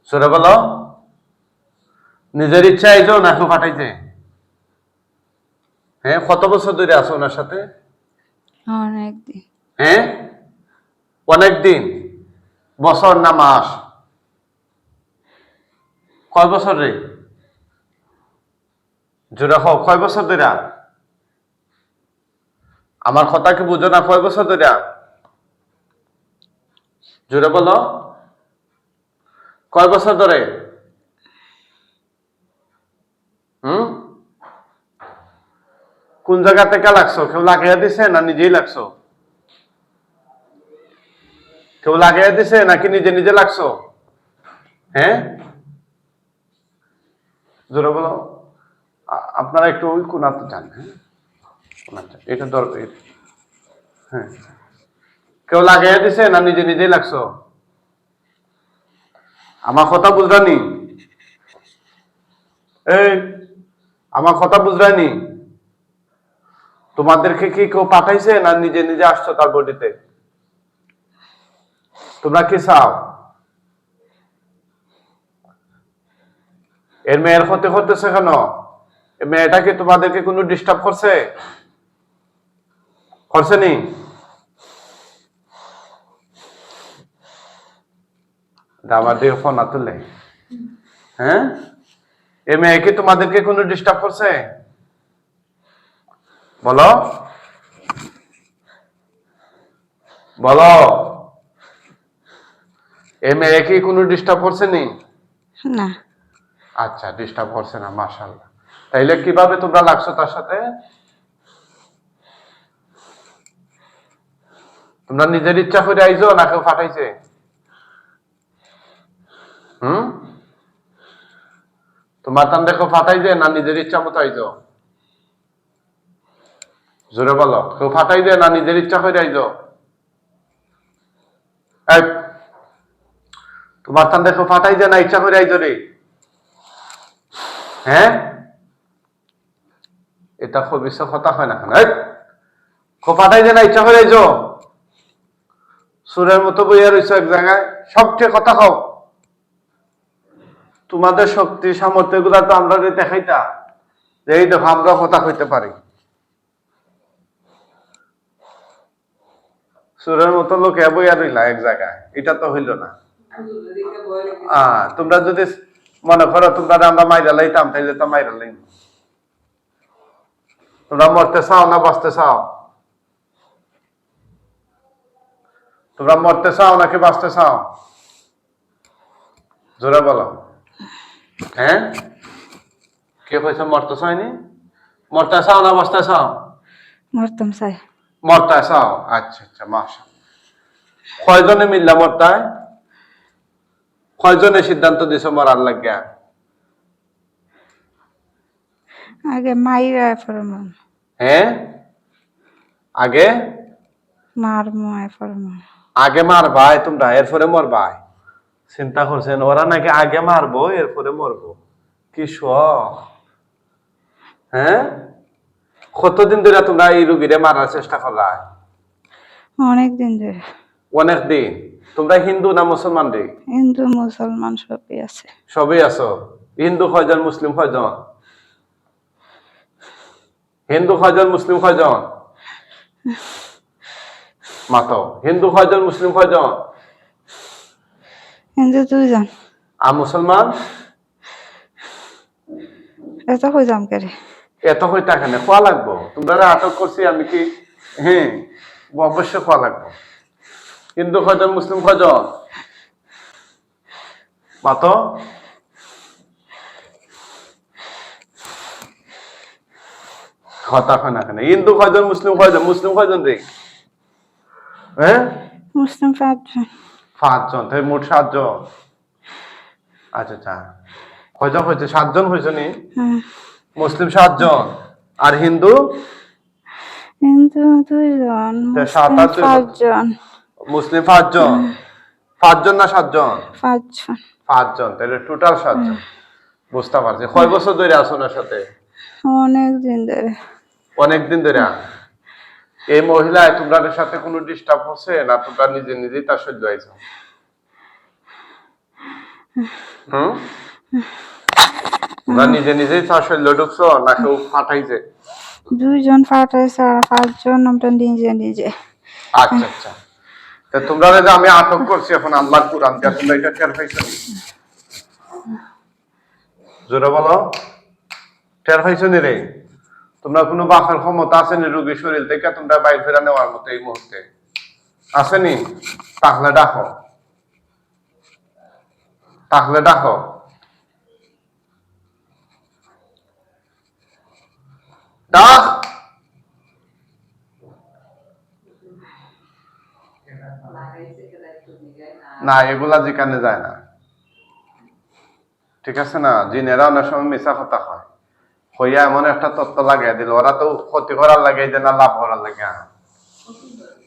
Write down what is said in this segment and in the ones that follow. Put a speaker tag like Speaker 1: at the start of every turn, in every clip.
Speaker 1: সরে বলো, নিজের ইচ্ছা আইছো নাকি পাঠাইছে? হ্যাঁ, কত বছর ধরে আছো ওনার সাথে?
Speaker 2: অনেকদিন।
Speaker 1: হ্যাঁ, অনেক দিন। বছর না মাস? কয় বছর রে? জোরে হোক, কয় বছর ধরে? আমার কথা কি বুঝো না? কয় বছর ধরে? জোরে বলো, কয় বছর ধরে? হুম, কোন জায়গা থেকে লাগছো? কেউ লাগিয়ে দিছে না নিজেই লাগছো? কেউ লাগিয়ে দিছে নাকি নিজে নিজে লাগছো? হ্যাঁ, জোরে বলো। আপনারা একটু ওই কোনাতে যান। হ্যাঁ, কোনাতে এটা দরকার। হ্যাঁ, কেউ লাগিয়ে দিছে না নিজে নিজেই লাগছো? আমার কথা বুঝরানি? এই, আমার কথা বুঝরানি? তোমাদেরকে কি কেউ পাঠাইছে না নিজে নিজে আসছো তার বডিতে? তোমরা কি চাও? এর মেয়ের হতে হতেছে কেন? মেয়েটা কি তোমাদেরকে কোনো ডিস্টার্ব করছে? করছে নি? আমার দিয়ে ফোন না তুললে। হ্যাঁ, এ মেয়ে কি তোমাদেরকে কোনো ডিস্টার্ব করছে? বলো, বলো, এ মেয়ে কি কোনো ডিস্টার্ব করছে নি?
Speaker 2: না।
Speaker 1: আচ্ছা, ডিস্টার্ব করছে না, মাশাআল্লাহ। তাইলে কিভাবে তোমরা লাগছো তার সাথে? তোমরা নিজের ইচ্ছা করে আইছো না কেউ পাঠাইছে? হুম, তোমার তান দেখো ফাটাইছে না নিজের ইচ্ছা মতো আইছো? জোরে বলো, কেউ ফাটাই দে না নিজের ইচ্ছা করে আইছো? এই, তোমার তান দেখো ফাটাই দে না ইচ্ছা করে আইছো রে? হ্যাঁ, এটা খুব বিশ্ব কথা হয় না কেন? এই, কেউ ফাটাই দে না ইচ্ছা করে আইছো? সুরের মতো বইয়া রইছো এক জায়গায়, সবচেয়ে কথা কও। তোমাদের শক্তি সামর্থ্য গুলা তো আমরা দেখাইতা যে এই দেখো আমরা কথা কইতে পারি। সুরের মতো লোক বইয়া রইলা এক জায়গায়, এটা তো হইল না। তোমরা যদি মনে করো তোমরা আমরা মাইরা লাইতাম তাইলে তো মাইরা লাইম। তোমরা মরতে চাও না বাঁচতে চাও? তোমরা মরতে চাও নাকি বাঁচতে চাও? জোরে বলো। হ্যাঁ, কে কইছে মরতে চাইনি? মরতে চাও না বাঁচতে চাও?
Speaker 2: মরতাম চাই।
Speaker 1: মরতে চাও, আচ্ছা আচ্ছা, মাশা। কয়জনে মিললা মরতায়? কয়জনে সিদ্ধান্ত দিছো মরার লাগিয়া?
Speaker 2: আগে মাইরা ফরমান।
Speaker 1: হ্যাঁ, আগে
Speaker 2: মারমো ফরমান।
Speaker 1: আগে মারবাই তোমরা, এরপরে মরবাই? চিন্তা করছেন ওরা নাকি আগে মারবো এরপরে মরবো? কি শখ! হ্যাঁ, কতদিন ধরে তোমরা এই রুগীরে মারার চেষ্টা করলা?
Speaker 2: অনেকদিন ধরে।
Speaker 1: অনেক দিন। তোমরা হিন্দু না মুসলমান রে?
Speaker 2: হিন্দু মুসলমান সবই আছে।
Speaker 1: সবই আছো। হিন্দু কয়জন মুসলিম কয়জন? হিন্দু কয়জন মুসলিম কয়জন? মাতো, হিন্দু কয়জন মুসলিম কয়জন?
Speaker 2: হিন্দু 2 জন।
Speaker 1: আর মুসলমান?
Speaker 2: এত কই যাম করে।
Speaker 1: এত হই টাকা নেই, খোয়া লাগবো। তোমরা আটক করছি আমি কি? হ্যাঁ, অবশ্য খোয়া লাগবো। হিন্দু কয়জন মুসলিম কয়জন? মাতো, কথা হয় না কেন? হিন্দু কয়জন মুসলিম কয়জন? মুসলিম কয়জন রে? হ্যাঁ,
Speaker 2: মুসলিম 5 জন।
Speaker 1: 5 জন, তাই মোট 7 জন। আচ্ছা আচ্ছা, কয়জন হয়েছে? 7 জন হয়েছে নি?
Speaker 2: হ্যাঁ।
Speaker 1: মুসলিম 7 জন আর হিন্দু?
Speaker 2: হিন্দু 2 জন,
Speaker 1: সাত
Speaker 2: মুসলিম
Speaker 1: আর
Speaker 2: 5 জন।
Speaker 1: মুসলিম 5 জন। 5 জন না 7 জন?
Speaker 2: 5 জন।
Speaker 1: 5 জন, তাহলে টোটাল 7 জন। বুঝতে পারছি। কয় বছর ধরে আছো ওনার সাথে?
Speaker 2: অনেকদিন ধরে।
Speaker 1: অনেকদিন ধরে। এই মহিলা তোমাদের সাথে কোনো ডিস্টার্ব হচ্ছে না তোমরা নিজে নিজেই তার সহ্য হয়েছো? হুম ওরা নিজে নিজেই শরীরে ঢুকছো না কেউ ফাটাইছে?
Speaker 2: দুইজন ফাটাইছে আর 5জন আমরা নিজে নিজে।
Speaker 1: আচ্ছা আচ্ছা, তা তোমরা যে আমি আটক করছি এখন আল্লাহর কুরআন দিয়ে, তোমরা এটা টের পাইছো নি? জোরে বলো, টের পাইছো নি রে? তোমরা কোনো বাঁচার ক্ষমতা আছে নি রোগীর শরীর থেকে তোমরা বাইর ফেরা নেওয়ার মতো এই মুহূর্তে? আসেনি? তাহলে ডাকো, তাহলে ডাকো। ডাক। না, এগুলা যেখানে যায় না, ঠিক আছে না? জিনেরা অনেক সময় মিশা কথা হয়, হইয়া এমন একটা তত্ত্ব লাগাই দিল, ওরা তো ক্ষতি করার লাগে যে না লাভ করার লাগে,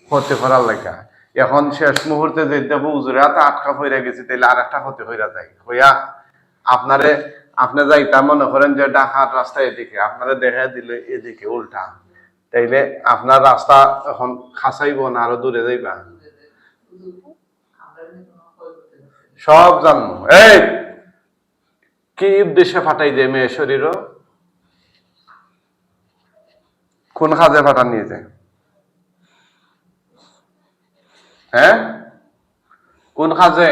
Speaker 1: ক্ষতি করার লাগে। এখন শেষ মুহূর্তে যে দেবো উজুরে হাতে আটকা হইয়া গেছি, তাইলে আর একটা ক্ষতি হইয়া যায় হইয়া আপনারে, আপনি যাইতা মনে করেন যে ঢাকার রাস্তা এদিকে, আপনারে দেখা দিল এদিকে উল্টা, তাইলে আপনার রাস্তা এখন খাসাইব না আরো দূরে যাইবা? সব জানবো। এই কি উদ্দেশ্যে ফাটাই দেয় মেয়ে শরীর? কোন কাজে ফাটান নিয়ে যায়? হ্যাঁ, কোন কাজে?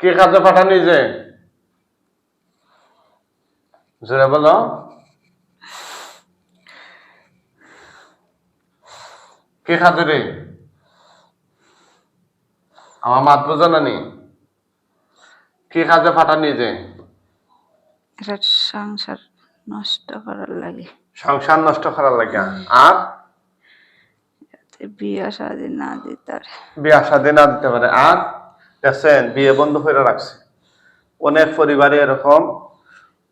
Speaker 1: কে কাজে ফাটান নিয়ে যায়? জোরে বলো। কে কাজে রে? আমার মাত বোঝা নানি, কে কাজে ফাটান নিয়ে যায়?
Speaker 2: এটা সংসার নষ্ট করার লাগে,
Speaker 1: সংসার নষ্ট করার লাগে। আর
Speaker 2: বিয়া শাদী না দিতার।
Speaker 1: বিয়া শাদী না দিতে পারে। আর দেখছেন বিয়ে বন্ধ করে রাখছে অনেক পরিবারে, এরকম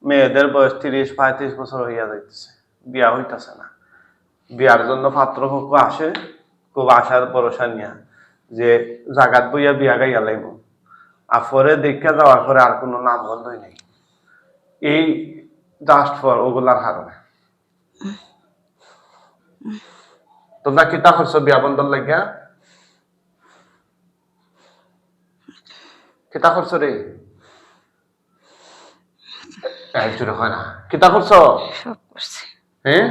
Speaker 1: মেয়েদের বয়স 30-35 বছর হইয়া যাইতেছে, বিয়া হইতেছে না। বিয়ার জন্য পাত্র পক্ষ আসে, খুব আশার ভরসা নিয়া যে জাগাত বইয়া বিয়া গাইয়া লাইব, আর পরে দেখা যাওয়ার পরে আর কোনো নাম গন্ধই নেই, এই জাস্ট ফর ওগুলার কারণে। তোমরা কিতা করছো বিয়া বন্ধন লাগিয়া? কিতা করছো রে? জোরে হয় না, কিতা করছো?
Speaker 2: সব করছে,
Speaker 1: হ্যাঁ,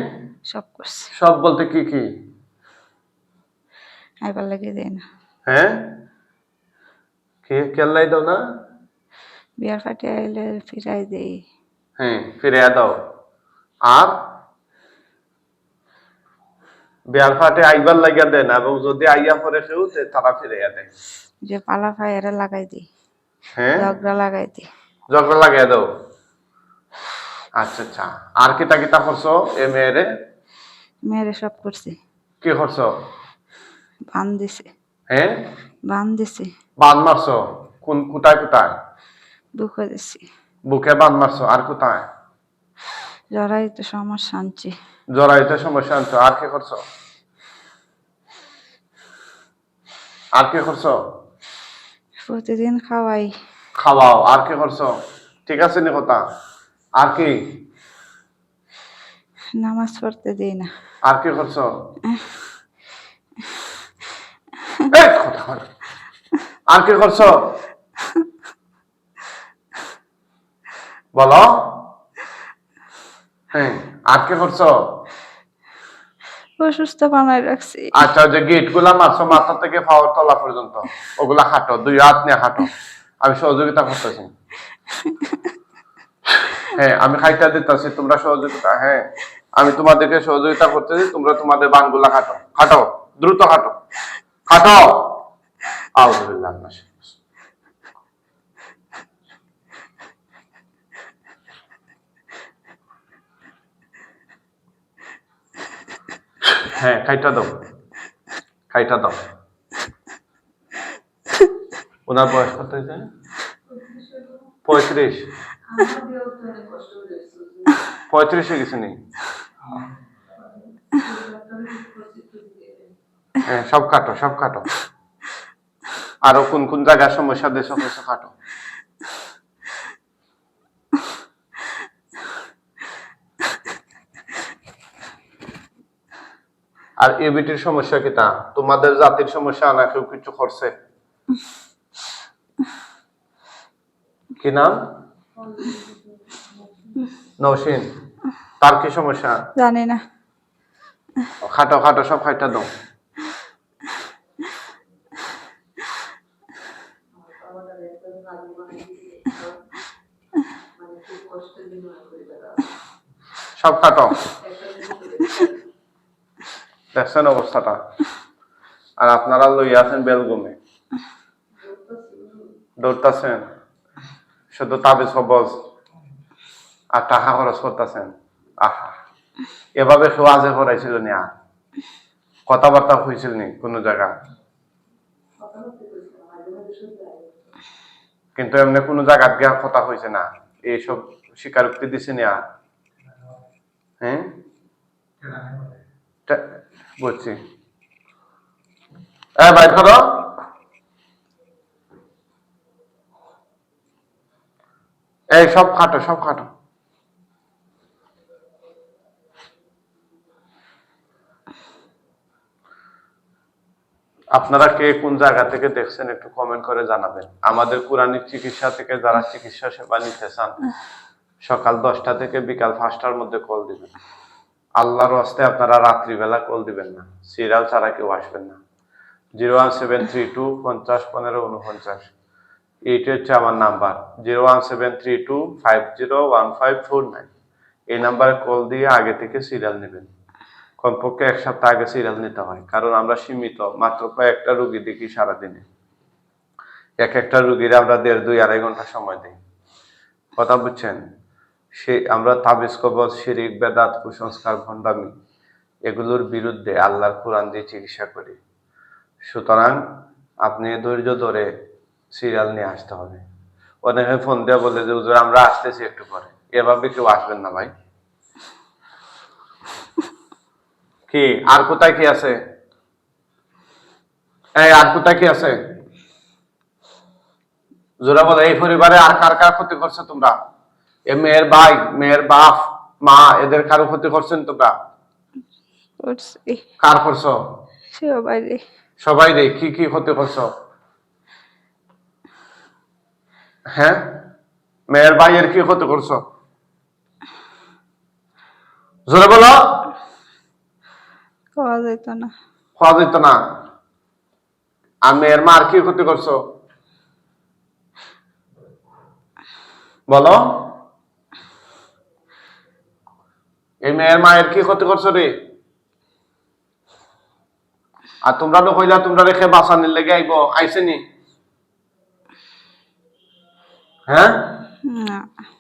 Speaker 2: সব করছে।
Speaker 1: সব বলতে কি কি?
Speaker 2: আইবার লাগে দেয় না,
Speaker 1: হ্যাঁ, কে কেল্লাই দাও না?
Speaker 2: বিয়ার ফাটে আইলে ফিরাই দেই।
Speaker 1: হ্যাঁ, ফিরে দাও। আর বিয়ার ফাটে আইবার লাগিয়া দেয় না, এবং যদি আইয়া পরে কেউ তারা ফিরে দেয়।
Speaker 2: যে পালা পায় এরা লাগাই দিই,
Speaker 1: হ্যাঁ,
Speaker 2: ঝগড়া লাগাই দিই।
Speaker 1: ঝগড়া লাগিয়ে দাও। আচ্ছা আচ্ছা, আর কিতা কিতা করছো এ মেয়েরে?
Speaker 2: মেয়েরে সব করছে,
Speaker 1: কি করছো?
Speaker 2: বান দিছে,
Speaker 1: হ্যাঁ,
Speaker 2: বান দিছে,
Speaker 1: বান মারছো? কোন কোথায় কোথায়?
Speaker 2: বুকে দিছি,
Speaker 1: বুকে বান মারছো, আর কোথায়?
Speaker 2: জরাই তো সমস্যা আনছি।
Speaker 1: জরাইতে সমস্যা আনছো, আর কি করছো? আর কি করছো?
Speaker 2: প্রতিদিন খাওয়াই।
Speaker 1: খাওয়াও, আর কি করছো? ঠিক আছে নি কথা? আর কি?
Speaker 2: নামাজ পড়তে দিই না।
Speaker 1: আর কি করছো? এই কথা বলো। আর কি করছো বলো? হ্যাঁ, আর কি করছো?
Speaker 2: অসুস্থ বানাই রাখছি।
Speaker 1: আচ্ছা, যে গেট গুলা মারছো মাথা থেকে পাওয়ার তলা পর্যন্ত, ওগুলা হাঁটো, 2 হাত নিয়ে হাঁটো, আমি সহযোগিতা করতেছি। হ্যাঁ, আমি খাইটা দিতেছি, তোমরা সহযোগিতা। হ্যাঁ, আমি তোমাদেরকে সহযোগিতা করতেছি, তোমরা তোমাদের বানগুলা হাঁটো, হাঁটো, দ্রুত হাঁটো, হাঁটো। আউযুবিল্লাহ মিনাশ শাইতানির রাজিম। হ্যাঁ, খাইটা দাও, খাইটা দাও। ওনার বয়স কত হয়েছে? 35। 35 হয়ে গেছে নি? হ্যাঁ, সব কাটো, সব কাটো। আরো কোন কোন জায়গায় সমস্যা দিয়ে সব কিছু কাটো। আর এবিটির সমস্যা কিতা? তোমাদের জাতির সমস্যা না কেউ কিছু করছে? কি নাম? নৌসিন। তার কি সমস্যা?
Speaker 2: জানি না।
Speaker 1: খাটো খাটো সব খাইটা দাও। সব কাটো। দেখছেন অবস্থাটা? আর আপনারা লইয়া আছেন বেলগুমে, দৌড়তেছেন, শুধু তাবিজ কবজ আর টাকা খরচ করতেছেন। আহা, এভাবে কেউ আজে করাইছিল নি? আর কথাবার্তা হয়েছিল নি কোনো জায়গা? কিন্তু এমনি কোনো জায়গা গিয়ে কথা হয়েছে না? এইসব স্বীকারোক্তি দিছে নি? আর হ্যাঁ, বুঝছি। বাইর করো। এই সব খাটো, সব খাটো। আপনারা কে কোন জায়গা থেকে দেখছেন একটু কমেন্ট করে জানাবেন। আমাদের কোরআনিক চিকিৎসা থেকে যারা চিকিৎসা সেবা নিতে চান, সকাল 10টা থেকে বিকাল 5টার মধ্যে কল দিবেন। আল্লাহর হস্তে আপনারা রাত্রিবেলা কল দিবেন না, সিরিয়াল ছাড়া কেউ আসবেন না। 01732 50 15 49, এইটা হচ্ছে আমার নাম্বার। 01732 501549, এই নাম্বারে কল দিয়ে আগে থেকে সিরিয়াল নেবেন। কমপক্ষে 1 সপ্তাহ আগে সিরিয়াল নিতে হয়, কারণ আমরা সীমিত, মাত্র কয়েকটা রুগী দেখি সারাদিনে। একটা রুগীর আমরা 1.5 2.5 ঘন্টা সময় দিই। কথা বুঝছেন? আমরা তাবিজ কবজ, শিরিক, বেদাত, কুসংস্কার, ভণ্ডামি এগুলোর বিরুদ্ধে আল্লাহর কোরআন দিয়ে চিকিৎসা করি। সুতরাং আপনি ধৈর্য ধরে সিরিয়াল নিয়ে আসতে হবে। অনেকে ফোন দিয়ে বলে যে হুজুর আমরা আসতেছি একটু পরে। এভাবে কেউ আসবেন না ভাই। কি আর কোথায় কি আছে? আর কোথায় কি আছে? জোরা বলে, এই পরিবারে আর কার কার ক্ষতি করছে তোমরা? এ মেয়ের ভাই, মেয়ের বাপ, মা, এদের কারো ক্ষতি করছেন তোমরা? কার করছো? সবাই রে। কি কি ক্ষতি করছো? হ্যাঁ, মেয়ের ভাইয়ের কি ক্ষতি করছো? জোরে বলো।
Speaker 2: খাওয়া যেত না।
Speaker 1: খাওয়া যেত না। আর মেয়ের মার কি ক্ষতি করছো? বলো। এই মেয়ের মায়ের কি ক্ষতি করছো রে? আর তোমরা তো কইলা তোমরা রেখে বাঁচানির লেগে আইসেনি। হ্যাঁ,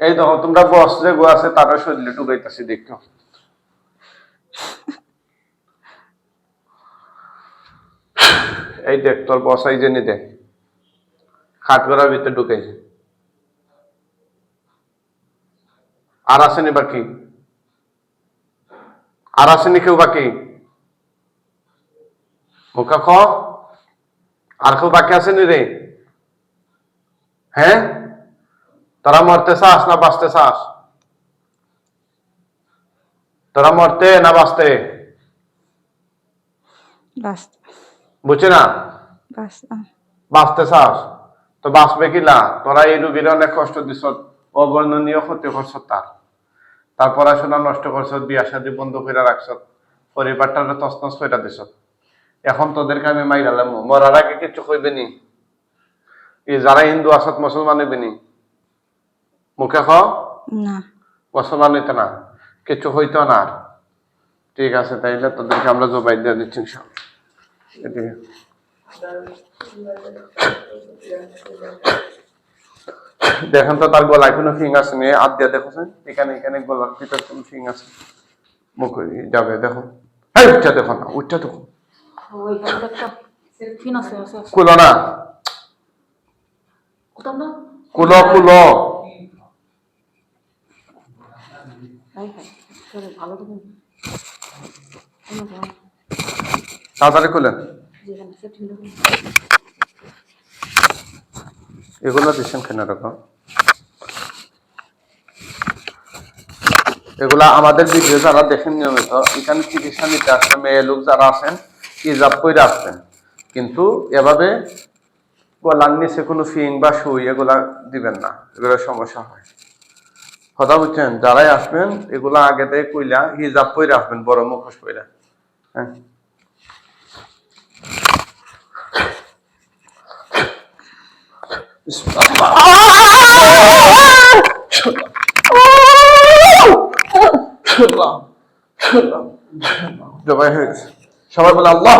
Speaker 1: এই দেখো তোমরা বস যে গো আছে তারা শরীরে ঢুকাইতেছি দেখো। এই দেখ তোর বস এই জেনে দেখ, খাট গড়ার ভিতরে ঢুকাইছে। আর আসেনি বাকি? আর আসেনি কেউ বাকি? মুখা খ। আর কেউ বাকি আসেনি রে? হ্যাঁ, তোরা মরতে চাস না বাঁচতে চাস? তোরা মরতে না বাঁচতে? বুঝছি না। বাঁচতে চাস তো বাঁচবে কিলা? তোরা এই রুগীর অনেক কষ্ট দিস, অবর্ণনীয় ক্ষতি করছ, তার পড়াশোনা নষ্ট করছ, বিয়া শাদী বন্ধ করে রাখছ, পরিবারটা তছনছ করে দিস। এখন তোদেরকে আমি মাইরালাম, মরার আগে কিছু কইবে নি? যারা হিন্দু আসত মুসলমান হইবে নি? মুখে খ মুসলমান হইতে না, কিছু হইতো না। ঠিক আছে, তাইলে তোদেরকে আমরা জবাই দিয়ে দিচ্ছি। দেখেন তো তার গলায় কোনো ফিং আছে নি? হাত দিয়ে দেখছেন এখানে, এখানে গলার ভিতরে কোন ফিং আছে? মুখ যাবে দেখো। উঠটা দেখো না, উঠটা দেখো। কুলো না, কুলো কুলো। তাড়াতাড়ি খুলেন। এগুলো দিচ্ছেন কেন রকম? এগুলা আমাদের ভিডিও যারা দেখেন নিয়মিত, এখানে চিকিৎসা নিতে আসছেন মেয়ে লোক যারা আছেন, ইজাব করে আসছেন, কিন্তু এভাবে গলার নিচে কোনো ফিং বা সুই এগুলা দিবেন না, এগুলো সমস্যা হয়। কথা বুঝছেন? যারাই আসবেন এগুলা আগে থেকে কইলা হিজাব পরে আসবেন, বড় মুখোশ পরে। হ্যাঁ, জবাই হয়ে গেছে। সবাই বলে আল্লাহ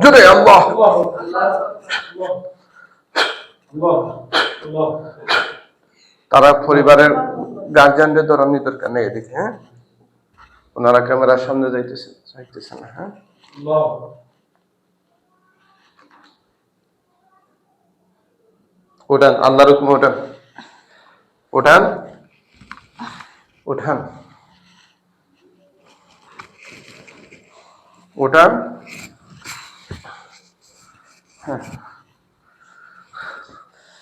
Speaker 1: জুড়ে আল্লাহ। তারা পরিবারের গার্জিয়ানদের ধরানোর দরকার নেই এদিকে। হ্যাঁ, ওনারা ক্যামেরার সামনে যাইতেছে না। হ্যাঁ, উঠান, আল্লাহর হুকুমে উঠান, উঠান, উঠান, উঠান। হ্যাঁ,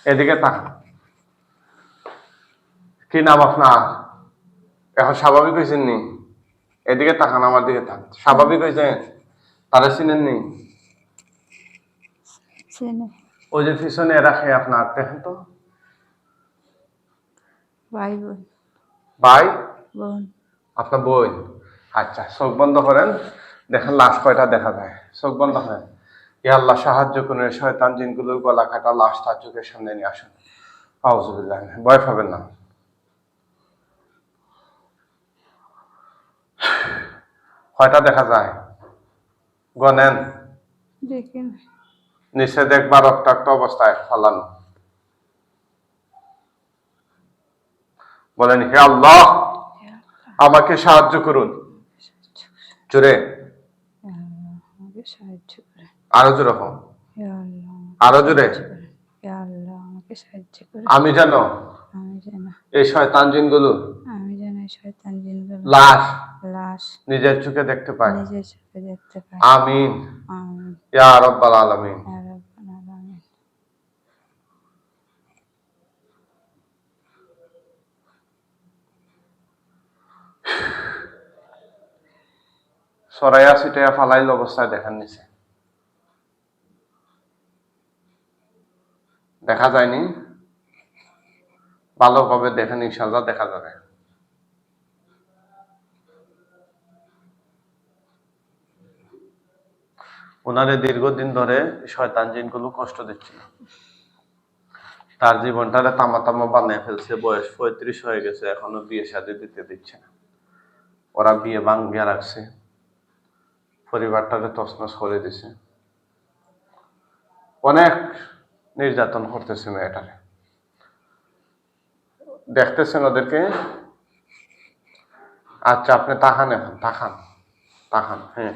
Speaker 1: এদিকে তাকান। কি নাম আপনার? এখন স্বাভাবিক হয়েছেন নি? এদিকে তাকান, আমার দিকে তাকান। স্বাভাবিক হয়েছেন? তারা চিনেন নি?
Speaker 2: চিনি।
Speaker 1: ওই যে পিছনে রাখে আপনার, দেখেন তো।
Speaker 2: ভাই বোন।
Speaker 1: ভাই?
Speaker 2: বোন।
Speaker 1: আপনার বোন? আচ্ছা, চোখ বন্ধ করেন, দেখেন লাশ কয়টা দেখা যায়। চোখ বন্ধ করেন। ইয়া আল্লাহ, সাহায্য করে শয়তান জিনগুলোর গলা কাটা লাশ তার চোখের সামনে নিয়ে আসুন। আউযুবিল্লাহ, ভয় পাবেন না। কয়টা দেখা যায় গনেন।
Speaker 2: দেখি না।
Speaker 1: নিচে দেখবা রক্তাক্ত অবস্থায় ফালানো। বলেন, হে আল্লাহ, আমাকে সাহায্য করুন। জোরে,
Speaker 2: আমাকে সাহায্য করে।
Speaker 1: আরো জোরে হোক,
Speaker 2: হে আল্লাহ,
Speaker 1: আরো জোরে।
Speaker 2: হে আল্লাহ, আমাকে সাহায্য করে।
Speaker 1: আমি যেন এই শয়তান জিনগুলো
Speaker 2: শয়তান জিনগুলো লাশ
Speaker 1: নিজের চোখে দেখতে পাই।
Speaker 2: নিজের চোখে দেখতে পাই।
Speaker 1: আমিন
Speaker 2: আমিন
Speaker 1: ইয়া রাব্বাল আলামিন।
Speaker 2: ইয়া রাব্বাল আলামিন।
Speaker 1: সরাইয়া ছিটাইয়া ফালাইল অবস্থায় দেখেন নিচে। দেখা যায়নি? ভালোভাবে দেখেন, ইনশাআল্লাহ দেখা যাবে। ওনারে দীর্ঘদিন ধরে শয়তান জিনগুলো কষ্ট দিচ্ছিল। তার জীবনটারে তামা তামা বানিয়ে ফেলছে। বয়স 35 হয়ে গেছে, এখনো বিয়ে শাদী দিতে দিচ্ছে না। ওরা বিয়ে ভাঙ্গিয়া রাখছে, পরিবারটারে তছনছ করে দিছে, অনেক নির্যাতন করতেছে মেয়েটারে। দেখতেছেন ওদেরকে? আচ্ছা, আপনি তাকান, এখন তাকান, তাকান। হ্যাঁ,